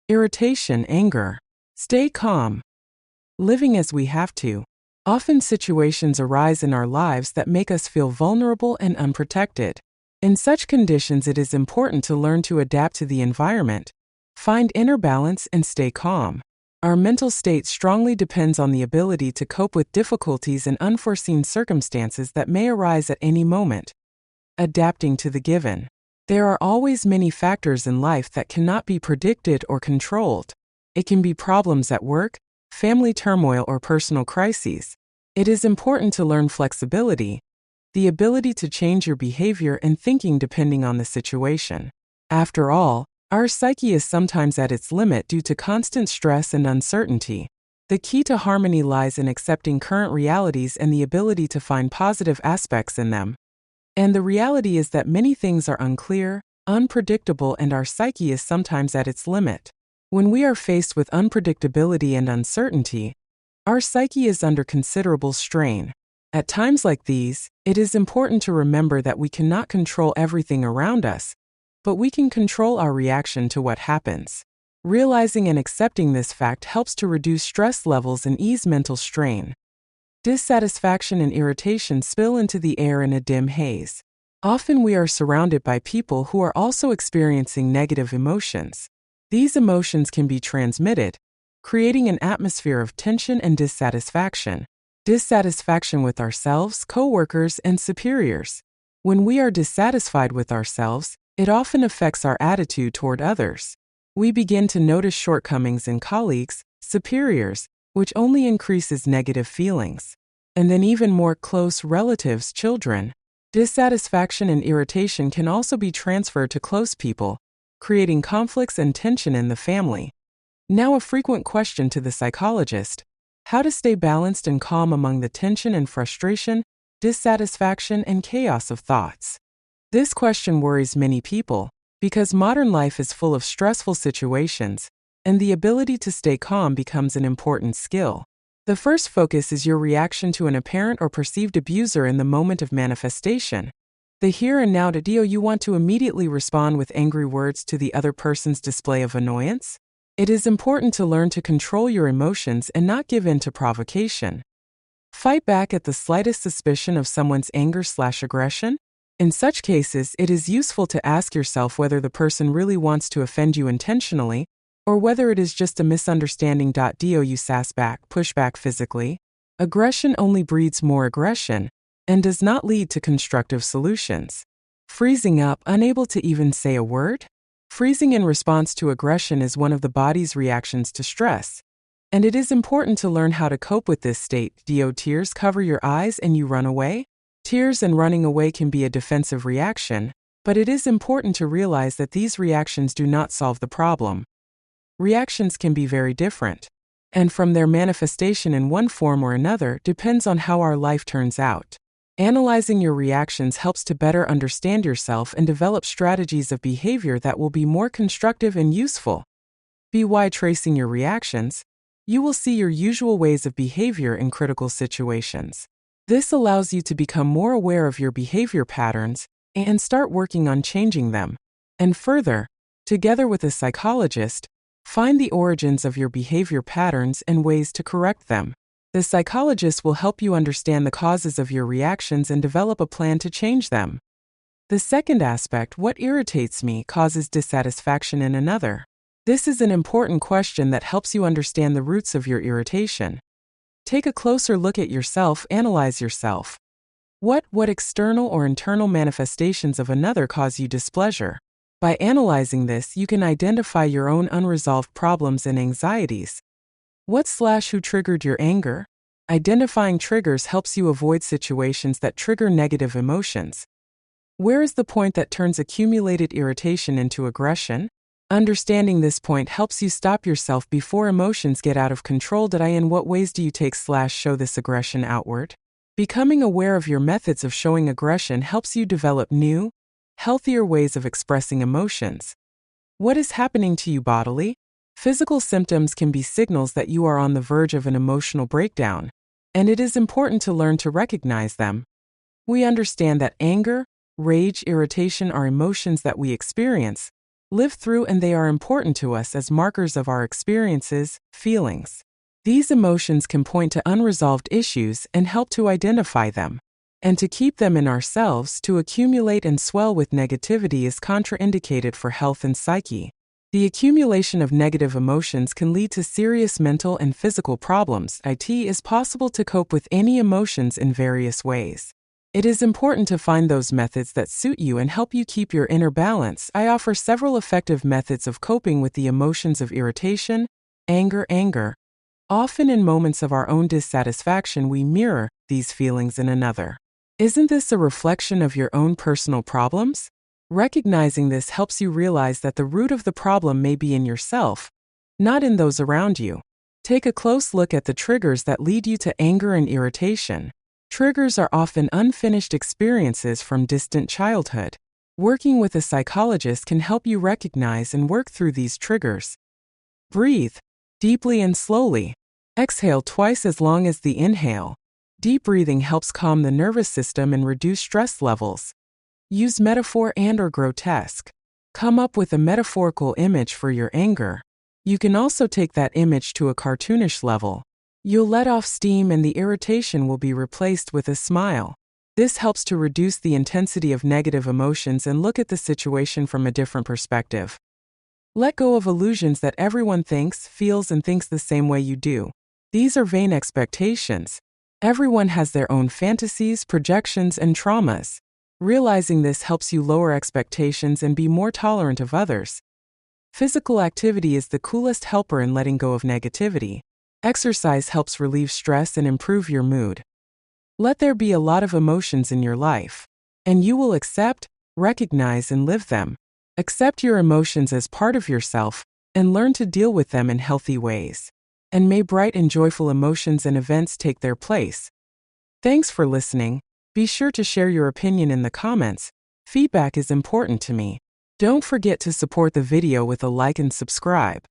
Irritation, anger. Stay calm. Living as we have to. Often situations arise in our lives that make us feel vulnerable and unprotected. In such conditions, it is important to learn to adapt to the environment, find inner balance, and stay calm. Our mental state strongly depends on the ability to cope with difficulties and unforeseen circumstances that may arise at any moment. Adapting to the given. There are always many factors in life that cannot be predicted or controlled. It can be problems at work, family turmoil, or personal crises. It is important to learn flexibility, the ability to change your behavior and thinking depending on the situation. After all, our psyche is sometimes at its limit due to constant stress and uncertainty. The key to harmony lies in accepting current realities and the ability to find positive aspects in them. And the reality is that many things are unclear, unpredictable, and our psyche is sometimes at its limit. When we are faced with unpredictability and uncertainty, our psyche is under considerable strain. At times like these, it is important to remember that we cannot control everything around us, but we can control our reaction to what happens. Realizing and accepting this fact helps to reduce stress levels and ease mental strain. Dissatisfaction and irritation spill into the air in a dim haze. Often we are surrounded by people who are also experiencing negative emotions. These emotions can be transmitted, creating an atmosphere of tension and dissatisfaction. Dissatisfaction with ourselves, coworkers, and superiors. When we are dissatisfied with ourselves, it often affects our attitude toward others. We begin to notice shortcomings in colleagues, superiors, which only increases negative feelings. And then even more close relatives, children. Dissatisfaction and irritation can also be transferred to close people, creating conflicts and tension in the family. Now, a frequent question to the psychologist: how to stay balanced and calm among the tension and frustration, dissatisfaction, and chaos of thoughts. This question worries many people because modern life is full of stressful situations, and the ability to stay calm becomes an important skill. The first focus is your reaction to an apparent or perceived abuser in the moment of manifestation. The here and now. Do you want to immediately respond with angry words to the other person's display of annoyance? It is important to learn to control your emotions and not give in to provocation. Fight back at the slightest suspicion of someone's anger/aggression. In such cases, it is useful to ask yourself whether the person really wants to offend you intentionally, or whether it is just a misunderstanding. Do you sass back, push back physically? Aggression only breeds more aggression and does not lead to constructive solutions. Freezing up, unable to even say a word? Freezing in response to aggression is one of the body's reactions to stress, and it is important to learn how to cope with this state. Do tears cover your eyes and you run away? Tears and running away can be a defensive reaction, but it is important to realize that these reactions do not solve the problem. Reactions can be very different, and from their manifestation in one form or another depends on how our life turns out. Analyzing your reactions helps to better understand yourself and develop strategies of behavior that will be more constructive and useful. By tracing your reactions, you will see your usual ways of behavior in critical situations. This allows you to become more aware of your behavior patterns and start working on changing them. And further, together with a psychologist, find the origins of your behavior patterns and ways to correct them. The psychologist will help you understand the causes of your reactions and develop a plan to change them. The second aspect, what irritates me, causes dissatisfaction in another. This is an important question that helps you understand the roots of your irritation. Take a closer look at yourself, analyze yourself. What external or internal manifestations of another cause you displeasure? By analyzing this, you can identify your own unresolved problems and anxieties. Who triggered your anger? Identifying triggers helps you avoid situations that trigger negative emotions. Where is the point that turns accumulated irritation into aggression? Understanding this point helps you stop yourself before emotions get out of control. In what ways do you show this aggression outward? Becoming aware of your methods of showing aggression helps you develop new, healthier ways of expressing emotions. What is happening to you bodily? Physical symptoms can be signals that you are on the verge of an emotional breakdown, and it is important to learn to recognize them. We understand that anger, rage, irritation are emotions that we experience, live through, and they are important to us as markers of our experiences, feelings. These emotions can point to unresolved issues and help to identify them. And to keep them in ourselves, to accumulate and swell with negativity, is contraindicated for health and psyche. The accumulation of negative emotions can lead to serious mental and physical problems. It is possible to cope with any emotions in various ways. It is important to find those methods that suit you and help you keep your inner balance. I offer several effective methods of coping with the emotions of irritation, anger. Often in moments of our own dissatisfaction, we mirror these feelings in another. Isn't this a reflection of your own personal problems? Recognizing this helps you realize that the root of the problem may be in yourself, not in those around you. Take a close look at the triggers that lead you to anger and irritation. Triggers are often unfinished experiences from distant childhood. Working with a psychologist can help you recognize and work through these triggers. Breathe deeply and slowly. Exhale twice as long as the inhale. Deep breathing helps calm the nervous system and reduce stress levels. Use metaphor and/or grotesque. Come up with a metaphorical image for your anger. You can also take that image to a cartoonish level. You'll let off steam and the irritation will be replaced with a smile. This helps to reduce the intensity of negative emotions and look at the situation from a different perspective. Let go of illusions that everyone thinks, feels, and thinks the same way you do. These are vain expectations. Everyone has their own fantasies, projections, and traumas. Realizing this helps you lower expectations and be more tolerant of others. Physical activity is the coolest helper in letting go of negativity. Exercise helps relieve stress and improve your mood. Let there be a lot of emotions in your life, and you will accept, recognize, and live them. Accept your emotions as part of yourself, and learn to deal with them in healthy ways. And may bright and joyful emotions and events take their place. Thanks for listening. Be sure to share your opinion in the comments. Feedback is important to me. Don't forget to support the video with a like and subscribe.